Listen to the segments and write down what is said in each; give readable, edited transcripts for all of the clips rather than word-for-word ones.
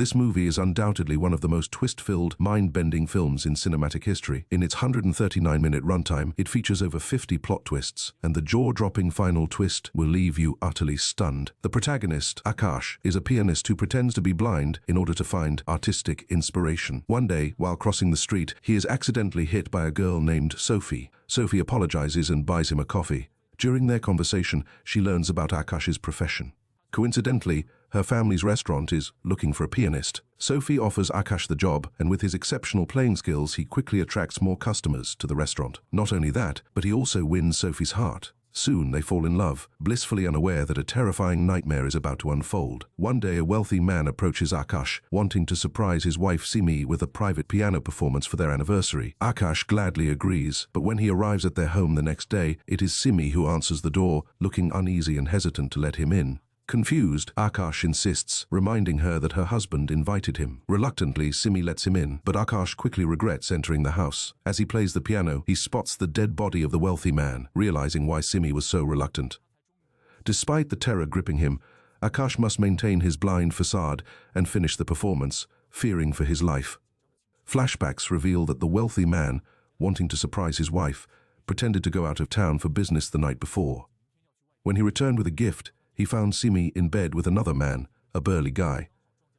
This movie is undoubtedly one of the most twist-filled, mind-bending films in cinematic history. In its 139-minute runtime, it features over 50 plot twists, and the jaw-dropping final twist will leave you utterly stunned. The protagonist, Akash, is a pianist who pretends to be blind in order to find artistic inspiration. One day, while crossing the street, he is accidentally hit by a girl named Sophie. Sophie apologizes and buys him a coffee. During their conversation, she learns about Akash's profession. Coincidentally, her family's restaurant is looking for a pianist. Sophie offers Akash the job, and with his exceptional playing skills, he quickly attracts more customers to the restaurant. Not only that, but he also wins Sophie's heart. Soon they fall in love, blissfully unaware that a terrifying nightmare is about to unfold. One day a wealthy man approaches Akash, wanting to surprise his wife Simi with a private piano performance for their anniversary. Akash gladly agrees, but when he arrives at their home the next day, it is Simi who answers the door, looking uneasy and hesitant to let him in. Confused, Akash insists, reminding her that her husband invited him. Reluctantly, Simi lets him in, but Akash quickly regrets entering the house. As he plays the piano, he spots the dead body of the wealthy man, realizing why Simi was so reluctant. Despite the terror gripping him, Akash must maintain his blind facade and finish the performance, fearing for his life. Flashbacks reveal that the wealthy man, wanting to surprise his wife, pretended to go out of town for business the night before. When he returned with a gift, he found Simi in bed with another man, a burly guy.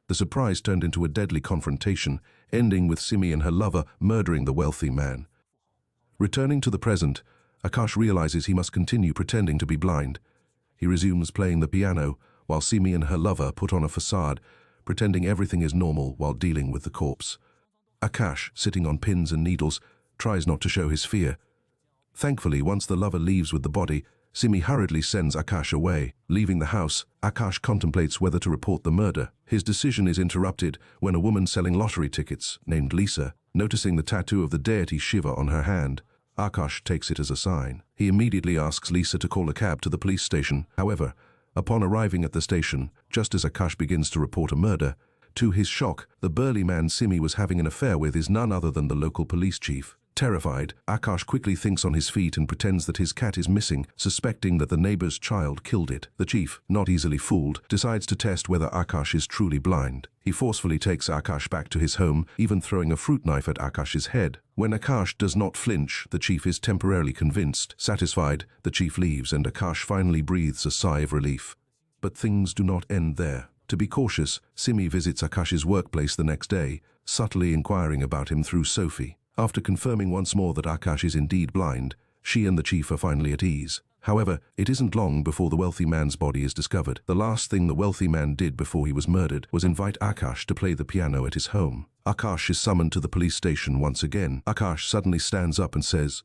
The surprise turned into a deadly confrontation, ending with Simi and her lover murdering the wealthy man. Returning to the present, Akash realizes he must continue pretending to be blind. He resumes playing the piano, while Simi and her lover put on a facade, pretending everything is normal while dealing with the corpse. Akash, sitting on pins and needles, tries not to show his fear. Thankfully, once the lover leaves with the body, Simi hurriedly sends Akash away. Leaving the house, Akash contemplates whether to report the murder. His decision is interrupted when a woman selling lottery tickets, named Lisa, noticing the tattoo of the deity Shiva on her hand. Akash takes it as a sign. He immediately asks Lisa to call a cab to the police station. However, upon arriving at the station, just as Akash begins to report a murder, to his shock, the burly man Simi was having an affair with is none other than the local police chief. Terrified, Akash quickly thinks on his feet and pretends that his cat is missing, suspecting that the neighbor's child killed it. The chief, not easily fooled, decides to test whether Akash is truly blind. He forcefully takes Akash back to his home, even throwing a fruit knife at Akash's head. When Akash does not flinch, the chief is temporarily convinced. Satisfied, the chief leaves and Akash finally breathes a sigh of relief. But things do not end there. To be cautious, Simi visits Akash's workplace the next day, subtly inquiring about him through Sophie. After confirming once more that Akash is indeed blind, she and the chief are finally at ease. However, it isn't long before the wealthy man's body is discovered. The last thing the wealthy man did before he was murdered was invite Akash to play the piano at his home. Akash is summoned to the police station once again. Akash suddenly stands up and says,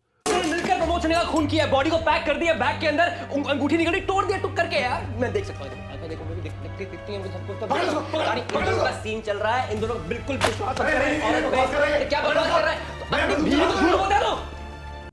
promotion का खून किया body को pack कर दिया bag के अंदर अंगूठी निकली तोड़ दिया टुक करके यार मैं देख सकता हूं देखो मुझे देखती हैं सब कुछ तो गाड़ी का सीन चल रहा है इन दोनों बिल्कुल विश्वास कर रहे हैं और क्या बकवास कर रहा है अपनी बीवी को झूठ बोल दे दो.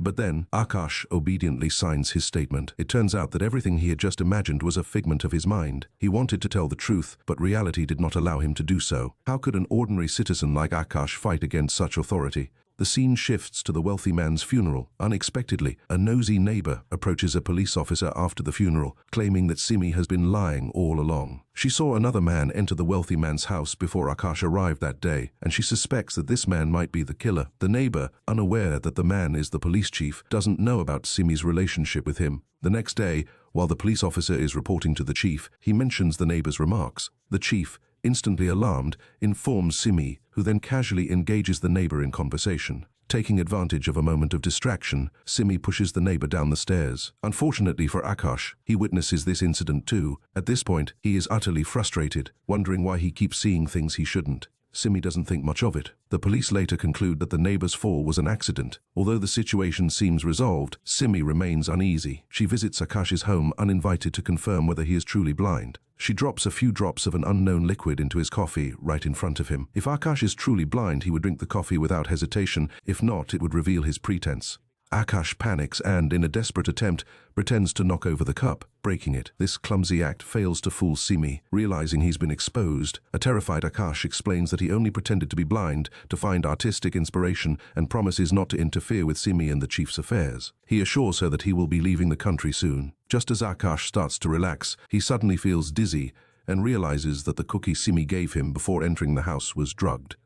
But then, Akash obediently signs his statement. It turns out that everything he had just imagined was a figment of his mind. He wanted to tell the truth, but reality did not allow him to do so. How could an ordinary citizen like Akash fight against such authority? The scene shifts to the wealthy man's funeral. Unexpectedly, a nosy neighbor approaches a police officer after the funeral, claiming that Simi has been lying all along. She saw another man enter the wealthy man's house before Akash arrived that day, and she suspects that this man might be the killer. The neighbor, unaware that the man is the police chief, doesn't know about Simi's relationship with him. The next day, while the police officer is reporting to the chief, he mentions the neighbor's remarks. The chief, instantly alarmed, informs Simi, who then casually engages the neighbor in conversation. Taking advantage of a moment of distraction, Simi pushes the neighbor down the stairs. Unfortunately for Akash, he witnesses this incident too. At this point, he is utterly frustrated, wondering why he keeps seeing things he shouldn't. Simi doesn't think much of it. The police later conclude that the neighbor's fall was an accident. Although the situation seems resolved, Simi remains uneasy. She visits Akash's home uninvited to confirm whether he is truly blind. She drops a few drops of an unknown liquid into his coffee right in front of him. If Akash is truly blind, he would drink the coffee without hesitation. If not, it would reveal his pretense. Akash panics and, in a desperate attempt, pretends to knock over the cup, breaking it. This clumsy act fails to fool Simi. Realizing he's been exposed, a terrified Akash explains that he only pretended to be blind to find artistic inspiration and promises not to interfere with Simi and the chief's affairs. He assures her that he will be leaving the country soon. Just as Akash starts to relax, he suddenly feels dizzy and realizes that the cookie Simi gave him before entering the house was drugged.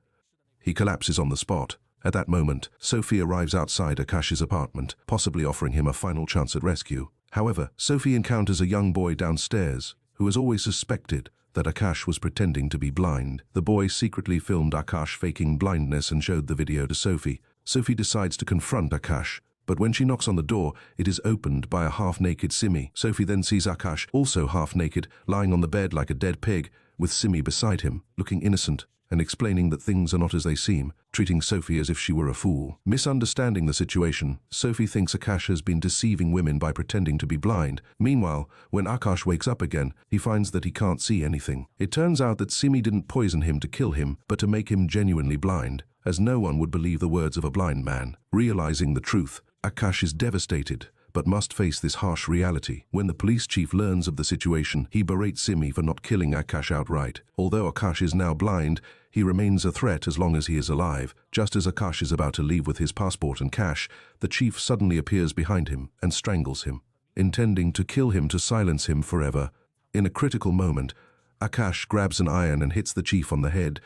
He collapses on the spot. At that moment, Sophie arrives outside Akash's apartment, possibly offering him a final chance at rescue. However, Sophie encounters a young boy downstairs who has always suspected that Akash was pretending to be blind. The boy secretly filmed Akash faking blindness and showed the video to Sophie. Sophie decides to confront Akash, but when she knocks on the door, it is opened by a half-naked Simi. Sophie then sees Akash, also half-naked, lying on the bed like a dead pig, with Simi beside him, looking innocent and explaining that things are not as they seem, treating Sophie as if she were a fool. Misunderstanding the situation, Sophie thinks Akash has been deceiving women by pretending to be blind. Meanwhile, when Akash wakes up again, he finds that he can't see anything. It turns out that Simi didn't poison him to kill him, but to make him genuinely blind, as no one would believe the words of a blind man. Realizing the truth, Akash is devastated, but must face this harsh reality. When the police chief learns of the situation, he berates Simi for not killing Akash outright. Although Akash is now blind, he remains a threat as long as he is alive. Just as Akash is about to leave with his passport and cash, the chief suddenly appears behind him and strangles him, intending to kill him to silence him forever. In a critical moment, Akash grabs an iron and hits the chief on the head,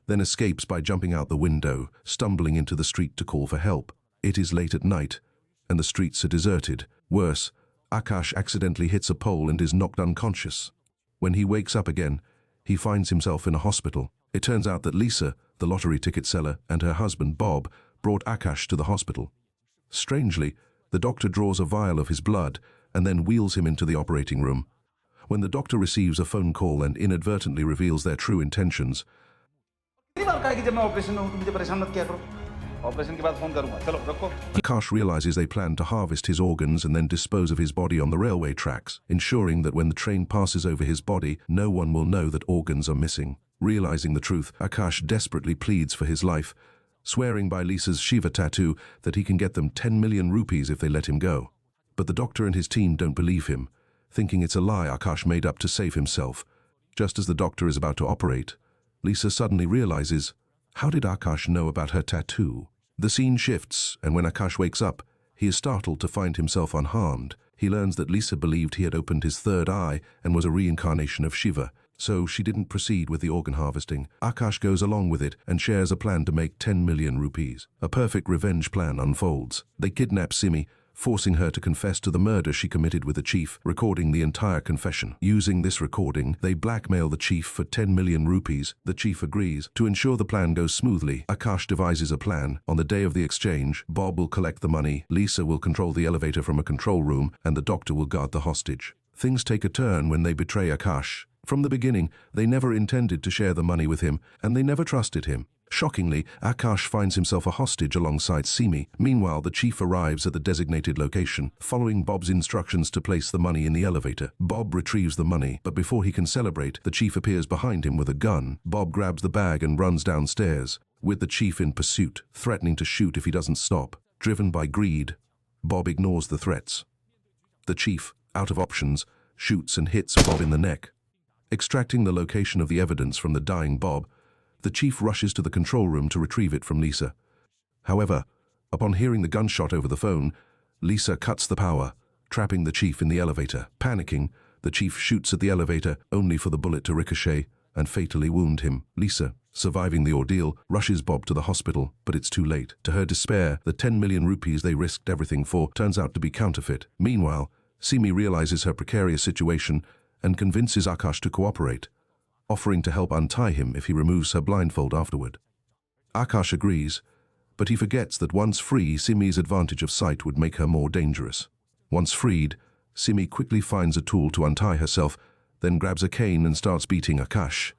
then escapes by jumping out the window, stumbling into the street to call for help. It is late at night, and the streets are deserted. Worse, Akash accidentally hits a pole and is knocked unconscious. When he wakes up again, he finds himself in a hospital. It turns out that Lisa, the lottery ticket seller, and her husband Bob brought Akash to the hospital. Strangely, the doctor draws a vial of his blood and then wheels him into the operating room. When the doctor receives a phone call and inadvertently reveals their true intentions, Akash realizes they plan to harvest his organs and then dispose of his body on the railway tracks, ensuring that when the train passes over his body, no one will know that organs are missing. Realizing the truth, Akash desperately pleads for his life, swearing by Lisa's Shiva tattoo that he can get them 10 million rupees if they let him go. But the doctor and his team don't believe him, thinking it's a lie Akash made up to save himself. Just as the doctor is about to operate, Lisa suddenly realizes, how did Akash know about her tattoo? The scene shifts, and when Akash wakes up, he is startled to find himself unharmed. He learns that Lisa believed he had opened his third eye and was a reincarnation of Shiva, so she didn't proceed with the organ harvesting. Akash goes along with it and shares a plan to make 10 million rupees. A perfect revenge plan unfolds. They kidnap Simi, forcing her to confess to the murder she committed with the chief, recording the entire confession. Using this recording, they blackmail the chief for 10 million rupees. The chief agrees. To ensure the plan goes smoothly, Akash devises a plan. On the day of the exchange, Bob will collect the money, Lisa will control the elevator from a control room, and the doctor will guard the hostage. Things take a turn when they betray Akash. From the beginning, they never intended to share the money with him, and they never trusted him. Shockingly, Akash finds himself a hostage alongside Simi. Meanwhile, the chief arrives at the designated location, following Bob's instructions to place the money in the elevator. Bob retrieves the money, but before he can celebrate, the chief appears behind him with a gun. Bob grabs the bag and runs downstairs, with the chief in pursuit, threatening to shoot if he doesn't stop. Driven by greed, Bob ignores the threats. The chief, out of options, shoots and hits Bob in the neck. Extracting the location of the evidence from the dying Bob, the chief rushes to the control room to retrieve it from Lisa. However, upon hearing the gunshot over the phone, Lisa cuts the power, trapping the chief in the elevator. Panicking, the chief shoots at the elevator, only for the bullet to ricochet and fatally wound him. Lisa, surviving the ordeal, rushes Bob to the hospital, but it's too late. To her despair, the 10 million rupees they risked everything for turns out to be counterfeit. Meanwhile, Simi realizes her precarious situation and convinces Akash to cooperate, offering to help untie him if he removes her blindfold afterward. Akash agrees, but he forgets that once free, Simi's advantage of sight would make her more dangerous. Once freed, Simi quickly finds a tool to untie herself, then grabs a cane and starts beating Akash.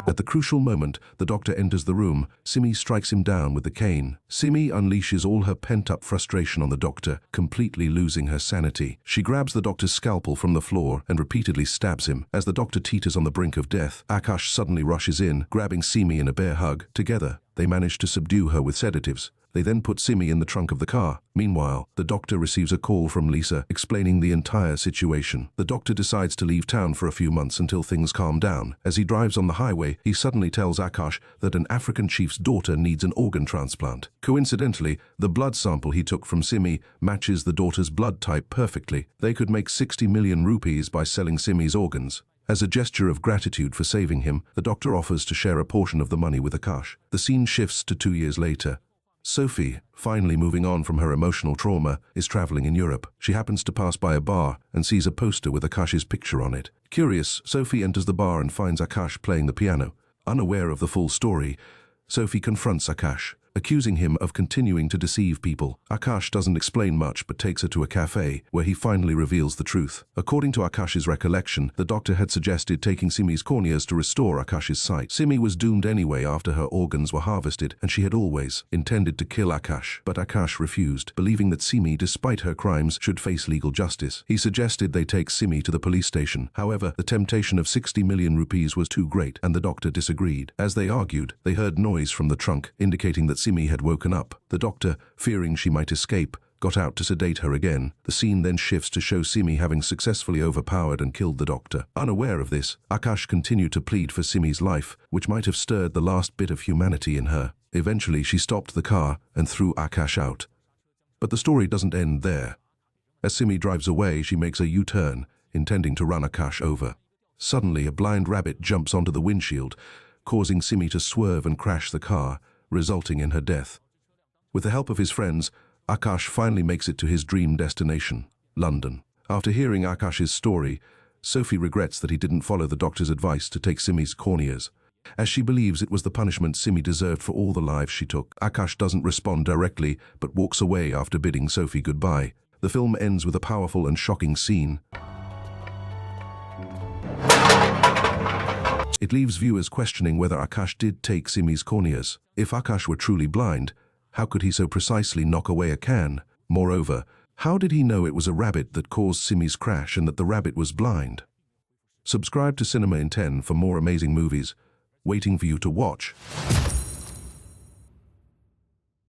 At the crucial moment, the doctor enters the room. Simi strikes him down with the cane. Simi unleashes all her pent-up frustration on the doctor, completely losing her sanity. She grabs the doctor's scalpel from the floor and repeatedly stabs him. As the doctor teeters on the brink of death, Akash suddenly rushes in, grabbing Simi in a bear hug. Together, they manage to subdue her with sedatives. They then put Simi in the trunk of the car. Meanwhile, the doctor receives a call from Lisa explaining the entire situation. The doctor decides to leave town for a few months until things calm down. As he drives on the highway, he suddenly tells Akash that an African chief's daughter needs an organ transplant. Coincidentally, the blood sample he took from Simi matches the daughter's blood type perfectly. They could make 60 million rupees by selling Simi's organs. As a gesture of gratitude for saving him, the doctor offers to share a portion of the money with Akash. The scene shifts to 2 years later. Sophie, finally moving on from her emotional trauma, is traveling in Europe. She happens to pass by a bar and sees a poster with Akash's picture on it. Curious, Sophie enters the bar and finds Akash playing the piano. Unaware of the full story, Sophie confronts Akash, accusing him of continuing to deceive people. Akash doesn't explain much but takes her to a cafe, where he finally reveals the truth. According to Akash's recollection, the doctor had suggested taking Simi's corneas to restore Akash's sight. Simi was doomed anyway after her organs were harvested, and she had always intended to kill Akash. But Akash refused, believing that Simi, despite her crimes, should face legal justice. He suggested they take Simi to the police station. However, the temptation of 60 million rupees was too great, and the doctor disagreed. As they argued, they heard noise from the trunk, indicating that Simi had woken up. The doctor, fearing she might escape, got out to sedate her again. The scene then shifts to show Simi having successfully overpowered and killed the doctor. Unaware of this, Akash continued to plead for Simi's life, which might have stirred the last bit of humanity in her. Eventually, she stopped the car and threw Akash out. But the story doesn't end there. As Simi drives away, she makes a U-turn, intending to run Akash over. Suddenly, a blind rabbit jumps onto the windshield, causing Simi to swerve and crash the car, resulting in her death. With the help of his friends, Akash finally makes it to his dream destination, London. After hearing Akash's story, Sophie regrets that he didn't follow the doctor's advice to take Simi's corneas, as she believes it was the punishment Simi deserved for all the lives she took. Akash doesn't respond directly, but walks away after bidding Sophie goodbye. The film ends with a powerful and shocking scene. It leaves viewers questioning whether Akash did take Simi's corneas. If Akash were truly blind, how could he so precisely knock away a can? Moreover, how did he know it was a rabbit that caused Simi's crash and that the rabbit was blind? Subscribe to Cinema in 10 for more amazing movies waiting for you to watch.